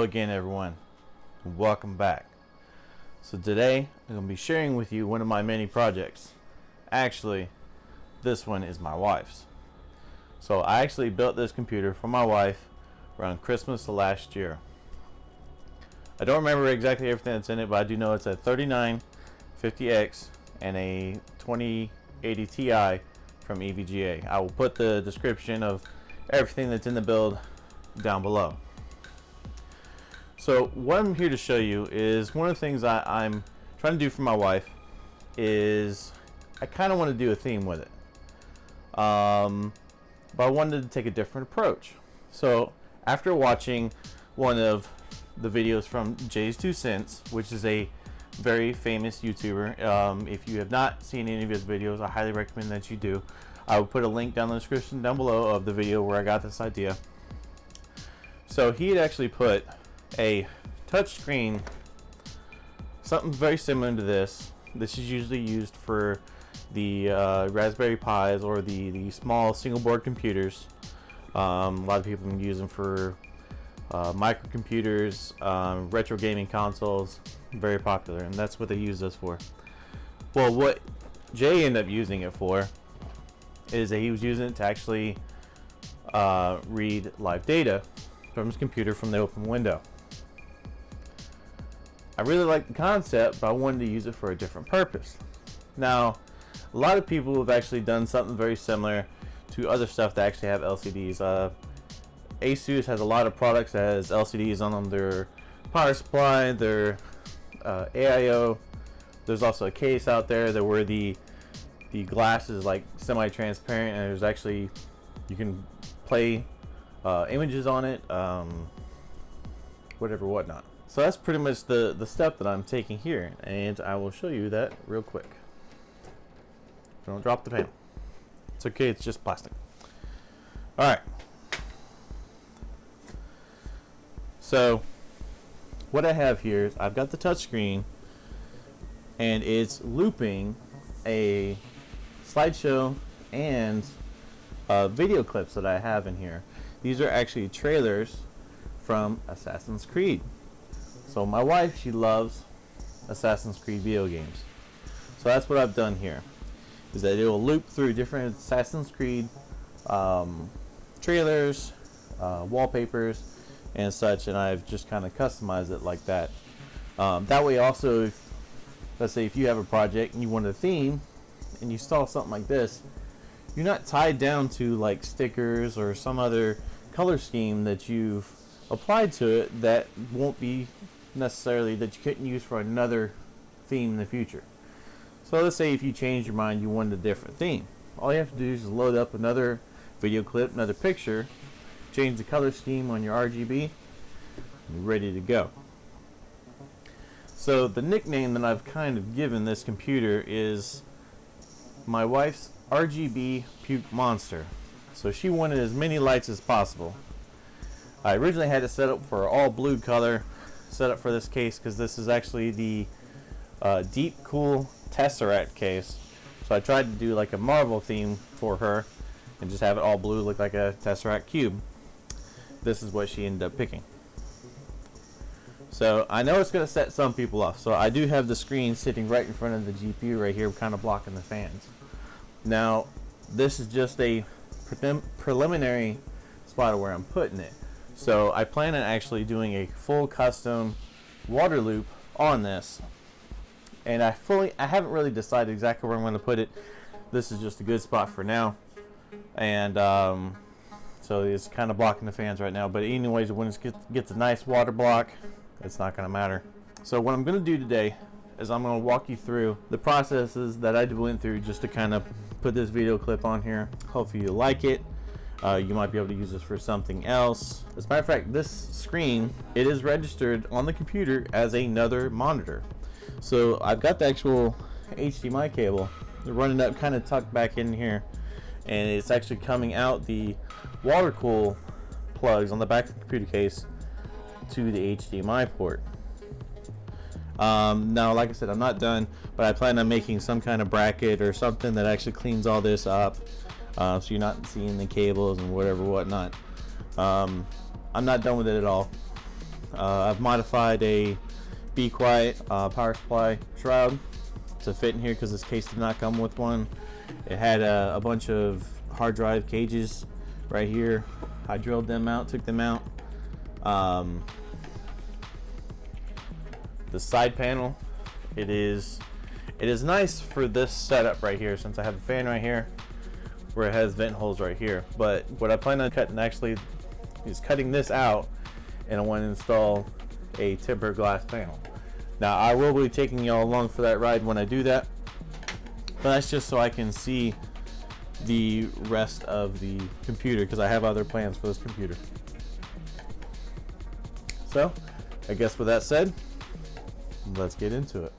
Hello again, everyone, and welcome back. So today I'm going to be sharing with you one of my many projects. Actually, this one is my wife's. So I actually built this computer for my wife around Christmas of last year. I don't remember exactly everything that's in it, but I do know it's a 3950X and a 2080 Ti from EVGA. I will put the description of everything that's in the build down below. So what I'm here to show you is one of the things I'm trying to do for my wife is I kind of want to do a theme with it. But I wanted to take a different approach. So after watching one of the videos from Jayztwocents, which is a very famous YouTuber, if you have not seen any of his videos, I highly recommend that you do. I will put a link down in the description down below of the video where I got this idea. So he had actually put a touch screen, something very similar to this. This is usually used for the Raspberry Pis or the small single board computers. A lot of people use them for microcomputers, retro gaming consoles, very popular, and that's what they use this for. Well, what Jay ended up using it for is that he was using it to actually read live data from his computer from the open window. I really like the concept, but I wanted to use it for a different purpose. Now, a lot of people have actually done something very similar to other stuff that actually have LCDs. Asus has a lot of products that has LCDs on them. Their power supply, their AIO. There's also a case out there that where the glass is like semi-transparent, and there's actually, you can play images on it, whatnot. So that's pretty much the step that I'm taking here, and I will show you that real quick. Don't drop the panel. It's okay, it's just plastic. Alright. So what I have here is I've got the touch screen, and it's looping a slideshow and video clips that I have in here. These are actually trailers from Assassin's Creed. So my wife, she loves Assassin's Creed video games. So that's what I've done here, is that it will loop through different Assassin's Creed trailers, wallpapers, and such, and I've just kind of customized it like that. That way also, let's say if you have a project and you want a theme, and you saw something like this, you're not tied down to like stickers or some other color scheme that you've applied to it that won't be necessarily that you couldn't use for another theme in the future. So let's say if you change your mind, you wanted a different theme. All you have to do is load up another video clip, another picture, change the color scheme on your RGB, and you're ready to go. So the nickname that I've kind of given this computer is my wife's RGB puke monster. So she wanted as many lights as possible. I originally had it set up for all blue color setup for this case, because this is actually the deep cool Tesseract case. So I tried to do like a Marvel theme for her and just have it all blue, look like a Tesseract cube. This is what she ended up picking. So I know it's going to set some people off. So I do have the screen sitting right in front of the GPU right here, kind of blocking the fans. Now this is just a preliminary spot of where I'm putting it. So I plan on actually doing a full custom water loop on this, and I haven't really decided exactly where I'm going to put it. This is just a good spot for now, and so it's kind of blocking the fans right now, but anyways, when it gets a nice water block, it's not going to matter. So what I'm going to do today is I'm going to walk you through the processes that I went through just to kind of put this video clip on here. Hopefully you like it. You might be able to use this for something else. As a matter of fact, this screen, it is registered on the computer as another monitor. So I've got the actual HDMI cable running up, kind of tucked back in here, and it's actually coming out the water cool plugs on the back of the computer case to the HDMI port. Now, like I said, I'm not done, but I plan on making some kind of bracket or something that actually cleans all this up. So you're not seeing the cables and whatnot. I'm not done with it at all. I've modified a Be Quiet power supply shroud to fit in here because this case did not come with one. It had a bunch of hard drive cages right here. I drilled them out, took them out. The side panel, it is nice for this setup right here, since I have a fan right here where it has vent holes right here. But what I plan on cutting actually is cutting this out, and I want to install a tempered glass panel. Now I will be taking y'all along for that ride when I do that, but that's just so I can see the rest of the computer, because I have other plans for this computer. So I guess with that said, let's get into it.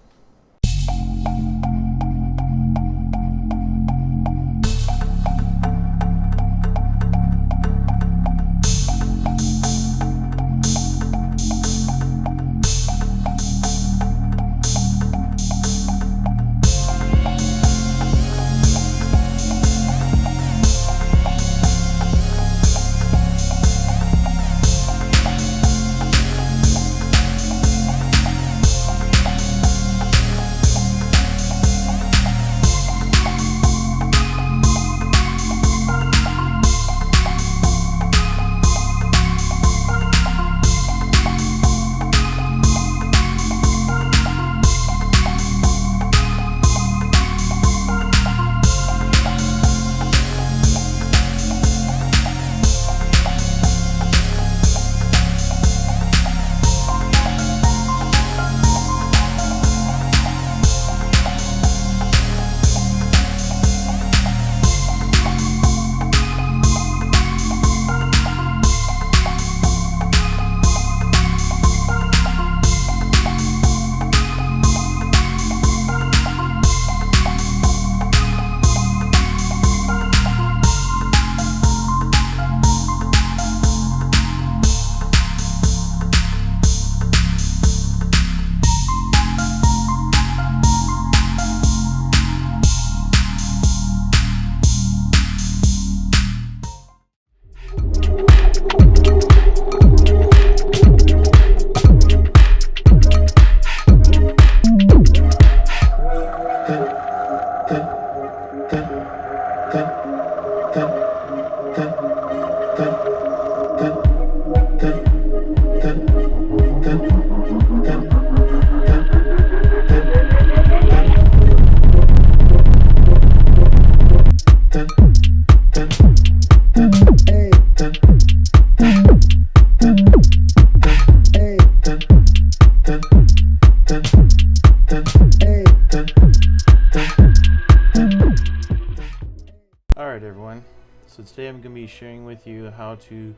Alright everyone, so today I'm going to be sharing with you how to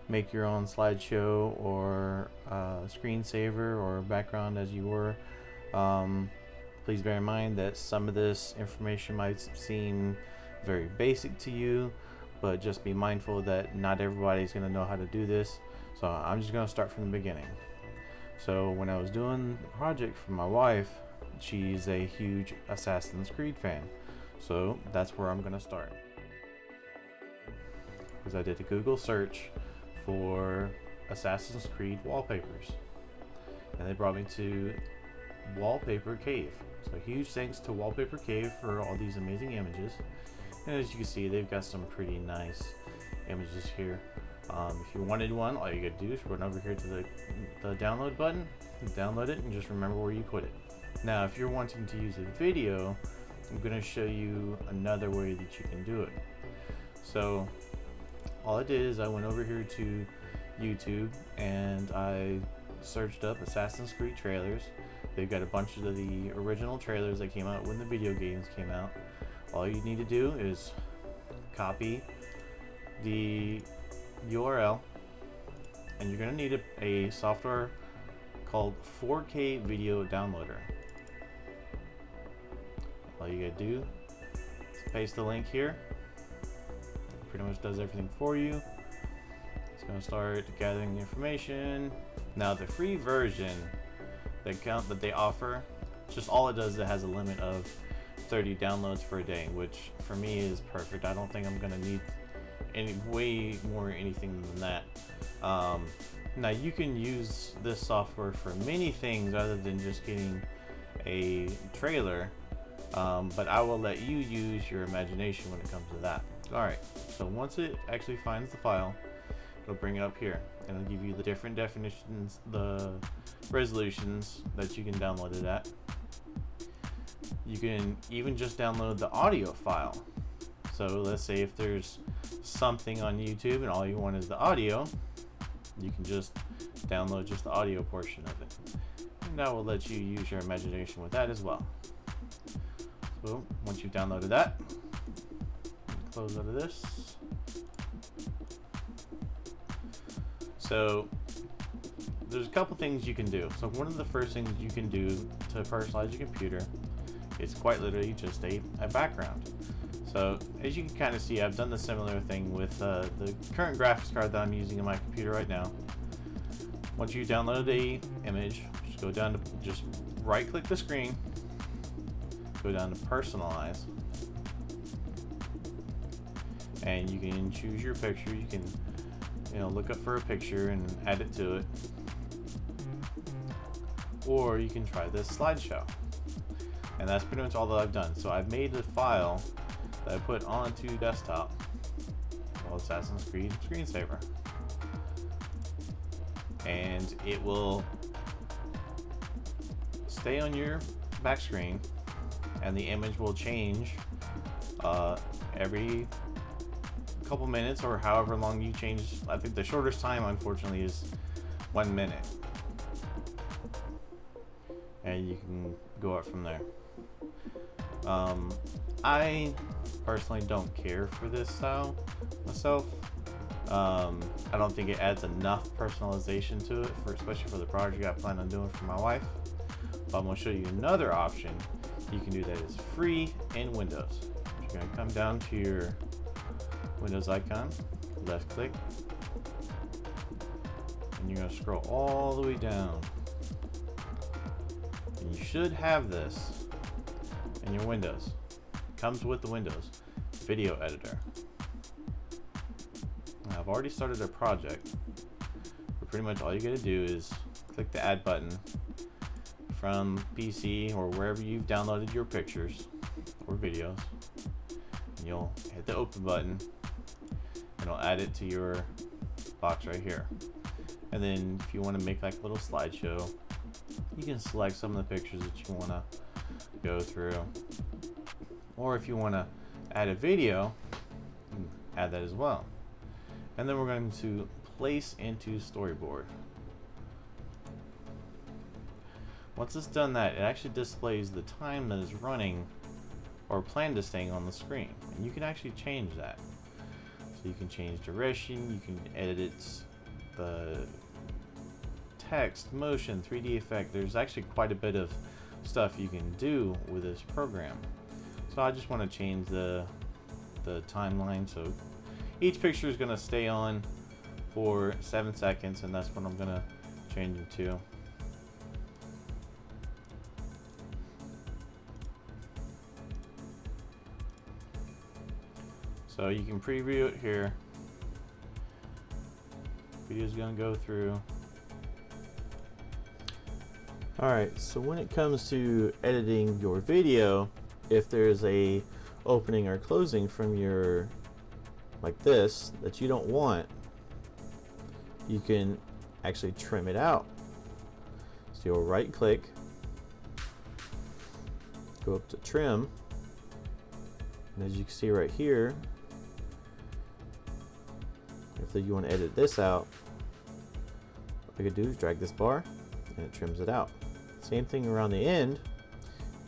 make your own slideshow or screensaver or background as you were. Please bear in mind that some of this information might seem very basic to you, but just be mindful that not everybody's going to know how to do this. So I'm just going to start from the beginning. So when I was doing the project for my wife, she's a huge Assassin's Creed fan. So that's where I'm going to start. Because I did a Google search for Assassin's Creed wallpapers, and they brought me to Wallpaper Cave. So huge thanks to Wallpaper Cave for all these amazing images. And as you can see, they've got some pretty nice images here. If you wanted one, all you gotta do is run over here to the download button, download it, and just remember where you put it. Now if you're wanting to use a video, I'm going to show you another way that you can do it. So all I did is I went over here to YouTube and I searched up Assassin's Creed trailers. They've got a bunch of the original trailers that came out when the video games came out. All you need to do is copy the URL, and you're going to need a software called 4K Video Downloader. All you gotta do is paste the link here. It pretty much does everything for you. It's gonna start gathering the information. Now the free version that they offer, just all it does is it has a limit of 30 downloads per day, which for me is perfect. I don't think I'm gonna need way more anything than that. Now you can use this software for many things other than just getting a trailer, but I will let you use your imagination when it comes to that. Alright, so once it actually finds the file, it'll bring it up here and it'll give you the different definitions, the resolutions that you can download it at. You can even just download the audio file. So let's say if there's something on YouTube and all you want is the audio, you can just download just the audio portion of it. And that will let you use your imagination with that as well. So once you've downloaded that, close out of this. So there's a couple things you can do. So one of the first things you can do to personalize your computer is quite literally just a background. So as you can kind of see, I've done the similar thing with the current graphics card that I'm using in my computer right now. Once you download a image, just go down to, just right click the screen, go down to personalize, and you can choose your picture. You can, look up for a picture and add it to it, or you can try this slideshow. And that's pretty much all that I've done. So I've made a file that I put onto desktop called Assassin's Creed Screensaver, and it will stay on your back screen, and the image will change every couple minutes or however long you change. I think the shortest time, unfortunately, is 1 minute, and you can go up from there. I personally don't care for this style myself. I don't think it adds enough personalization to it, especially for the project I plan on doing for my wife. But I'm going to show you another option you can do that is free in Windows. You're going to come down to your Windows icon, left click, and you're going to scroll all the way down. And you should have this in your Windows. It comes with the Windows Video Editor. Now, I've already started a project, but pretty much all you got to do is click the add button from PC or wherever you've downloaded your pictures or videos, and you'll hit the open button and it'll add it to your box right here. And then if you want to make like a little slideshow, you can select some of the pictures that you want to go through, or if you want to add a video, add that as well. And then we're going to place into storyboard. Once it's done that, it actually displays the time that is running or planned to staying on the screen, and you can actually change that. So you can change duration, you can edit the text, motion, 3D effect. There's actually quite a bit of stuff you can do with this program. So I just want to change the timeline, so each picture is going to stay on for 7 seconds, and that's what I'm going to change it to. So you can preview it here. Video is going to go through. Alright, so when it comes to editing your video, if there's a opening or closing from your, like this, that you don't want, you can actually trim it out. So you'll right click, go up to trim, and as you can see right here, if you want to edit this out, what I could do is drag this bar and it trims it out. Same thing around the end.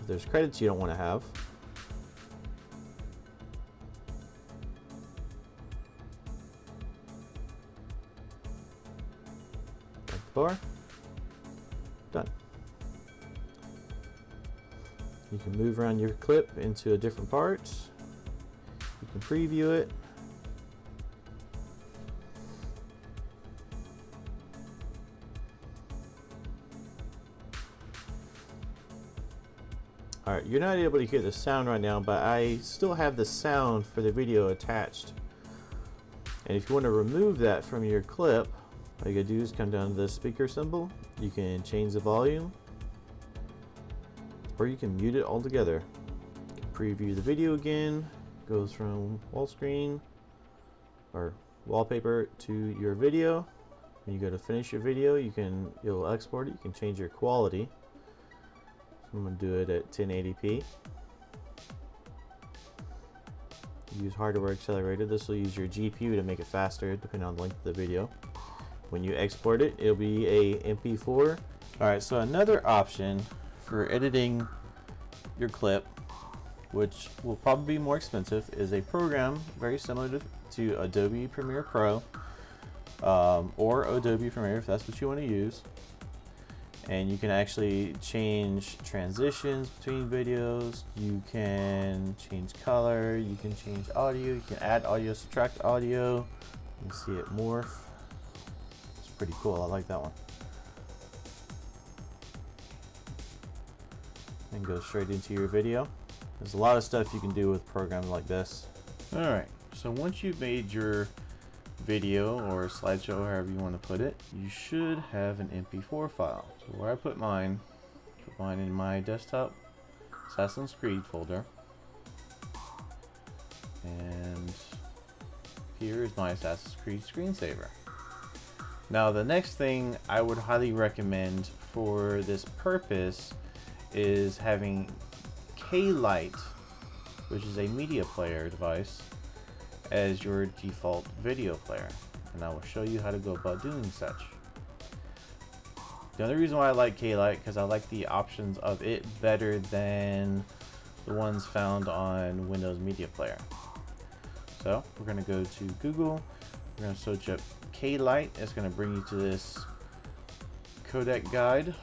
If there's credits you don't want to have, drag the bar, done. You can move around your clip into a different part. You can preview it. Alright, you're not able to hear the sound right now, but I still have the sound for the video attached. And if you want to remove that from your clip, All you gotta do is come down to the speaker symbol. You can change the volume, or you can mute it altogether. You can preview the video again. Goes from wall screen or wallpaper to your video. When you go to finish your video, you'll export it. You can change your quality. So I'm gonna do it at 1080p. Use hardware accelerator. This will use your GPU to make it faster depending on the length of the video. When you export it, it'll be a MP4. Alright, so another option for editing your clip, which will probably be more expensive, is a program very similar to Adobe Premiere Pro or Adobe Premiere if that's what you want to use. And you can actually change transitions between videos, you can change color, you can change audio, you can add audio, subtract audio, you can see it morph. It's pretty cool, I like that one. And go straight into your video. There's a lot of stuff you can do with programs like this. Alright, so once you've made your video or slideshow, however you want to put it, you should have an MP4 file. So where I put mine in my desktop Assassin's Creed folder, and here is my Assassin's Creed screensaver. Now the next thing I would highly recommend for this purpose is having K-Lite, which is a media player device, as your default video player, and I will show you how to go about doing such. The other reason why I like K-Lite because I like the options of it better than the ones found on Windows Media Player. So we're going to go to Google, we're going to search up K-Lite. It's going to bring you to this codec guide,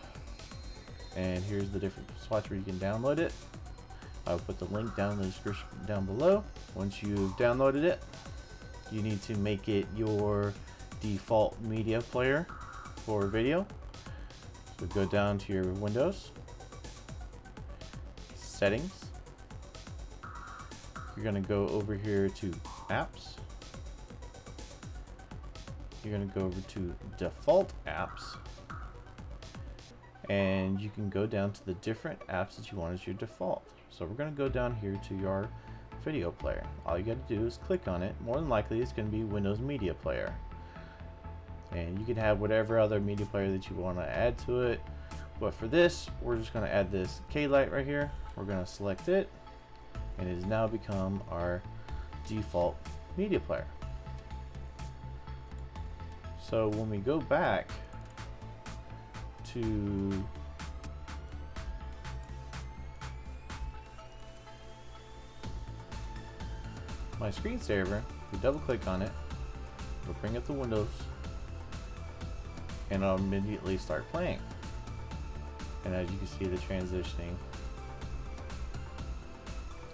and here's the different spots where you can download it. I'll put the link down in the description down below. Once you've downloaded it, you need to make it your default media player for video. So go down to your Windows, Settings. You're going to go over here to Apps. You're going to go over to Default Apps. And you can go down to the different apps that you want as your default. So we're going to go down here to your video player. All you got to do is click on it. More than likely it's going to be Windows Media Player, and you can have whatever other media player that you want to add to it, but for this we're just going to add this K-Lite right here. We're going to select it, and it has now become our default media player. So when we go back to my screensaver, we double click on it, we'll bring up the windows, and I'll immediately start playing. And as you can see, the transitioning,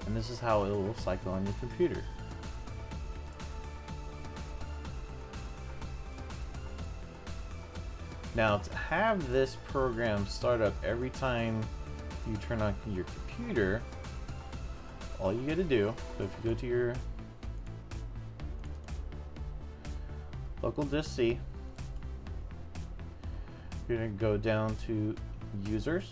and this is how it will cycle on your computer. Now, to have this program start up every time you turn on your computer, all you got to do, so if you go to your local disk C, you're going to go down to Users,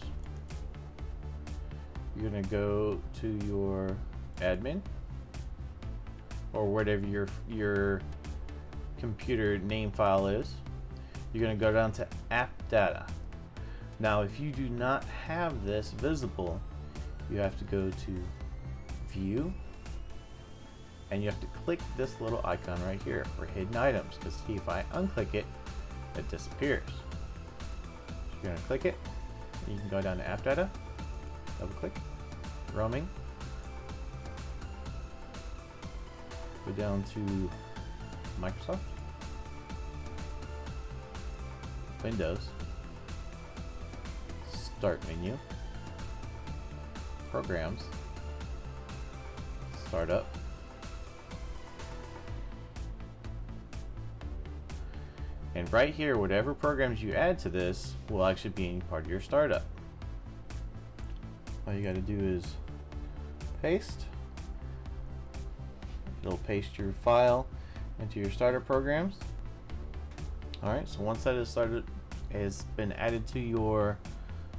you're going to go to your admin, or whatever your computer name file is. You're going to go down to App Data. Now, if you do not have this visible, you have to go to View, and you have to click this little icon right here for hidden items, because see, if I unclick it, it disappears. So you're going to click it, and you can go down to App Data, double click, Roaming, go down to Microsoft, Windows, Start menu, Programs, Startup, and right here, whatever programs you add to this will actually be part of your startup. All you got to do is paste. It'll paste your file into your starter programs. Alright, so once that is started, has been added to your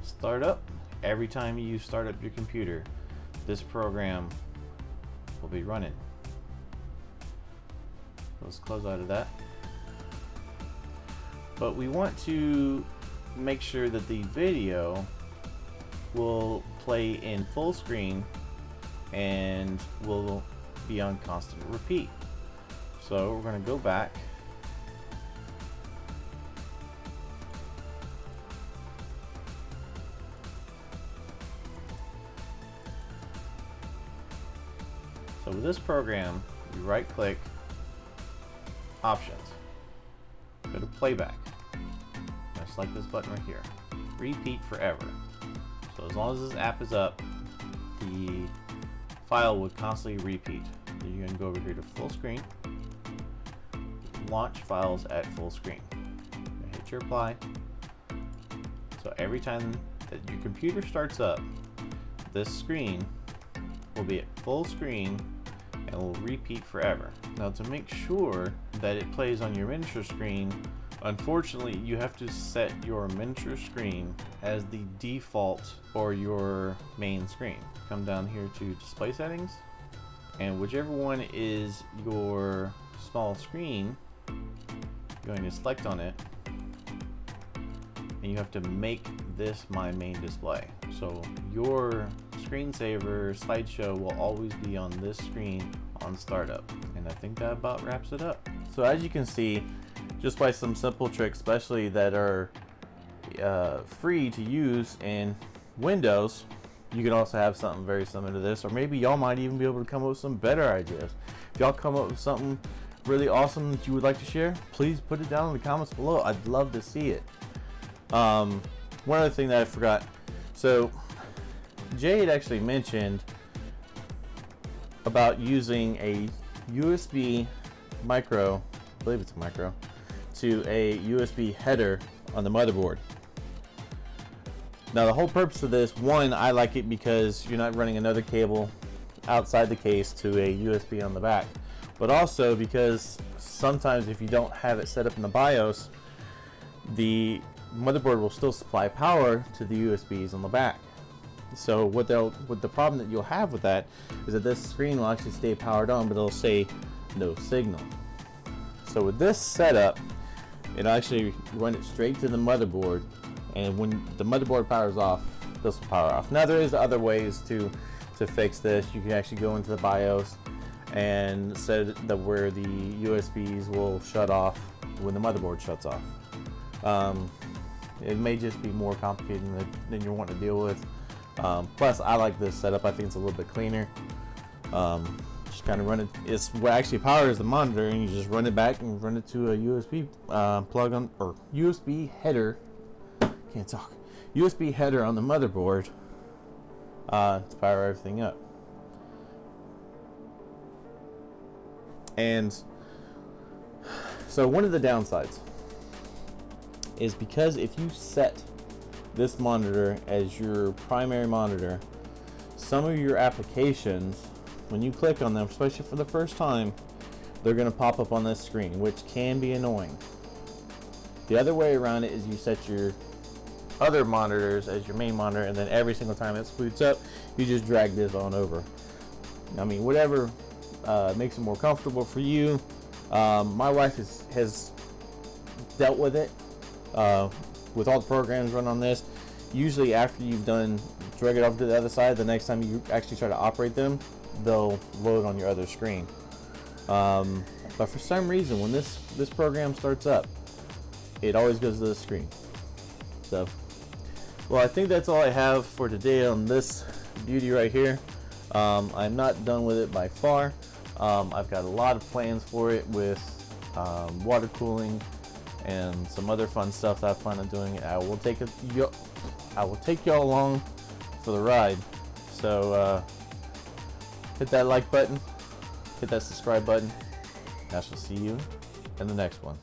startup, every time you start up your computer, this program will be running. Let's close out of that. But we want to make sure that the video will play in full screen and will be on constant repeat. So we're going to go back. So with this program, you right click, options, go to playback. Now select this button right here, repeat forever. So as long as this app is up, the file would constantly repeat. Then you're going to go over here to full screen, launch files at full screen. Hit your apply. So every time that your computer starts up, this screen will be at full screen and will repeat forever. Now to make sure that it plays on your miniature screen, unfortunately you have to set your miniature screen as the default or your main screen. Come down here to display settings, and whichever one is your small screen, you're going to select on it, and you have to make this my main display. So your screensaver slideshow will always be on this screen on startup. And I think that about wraps it up. So as you can see, just by some simple tricks, especially that are free to use in Windows, you can also have something very similar to this, or maybe y'all might even be able to come up with some better ideas. If y'all come up with something really awesome that you would like to share, please put it down in the comments below. I'd love to see it. One other thing that I forgot. So Jay had actually mentioned about using a USB micro, I believe it's a micro, to a USB header on the motherboard. Now the whole purpose of this, one, I like it because you're not running another cable outside the case to a USB on the back, but also because sometimes if you don't have it set up in the BIOS, the motherboard will still supply power to the USBs on the back. So what the problem that you'll have with that is that this screen will actually stay powered on, but it'll say no signal. So with this setup, it'll actually run it straight to the motherboard, and when the motherboard powers off, this will power off. Now there is other ways to fix this. You can actually go into the BIOS and set that where the USBs will shut off when the motherboard shuts off. It may just be more complicated than you're wanting to deal with. Plus, I like this setup. I think it's a little bit cleaner. Just kind of run it. It's what actually powers the monitor, and you just run it back and run it to a USB plug on, or USB header. Can't talk. USB header on the motherboard to power everything up. And so one of the downsides is because if you set this monitor as your primary monitor, some of your applications, when you click on them, especially for the first time, they're going to pop up on this screen, which can be annoying. The other way around it is you set your other monitors as your main monitor, and then every single time it boots up, you just drag this on over. I mean, whatever makes it more comfortable for you. My wife has dealt with it. With all the programs run on this, usually after you've done drag it over to the other side, the next time you actually try to operate them, they'll load on your other screen. But for some reason, when this program starts up, it always goes to the screen. So, well, I think that's all I have for today on this beauty right here. I'm not done with it by far. I've got a lot of plans for it with water cooling and some other fun stuff that I plan on doing. I will take y'all along for the ride. So hit that like button, hit that subscribe button. I shall see you in the next one.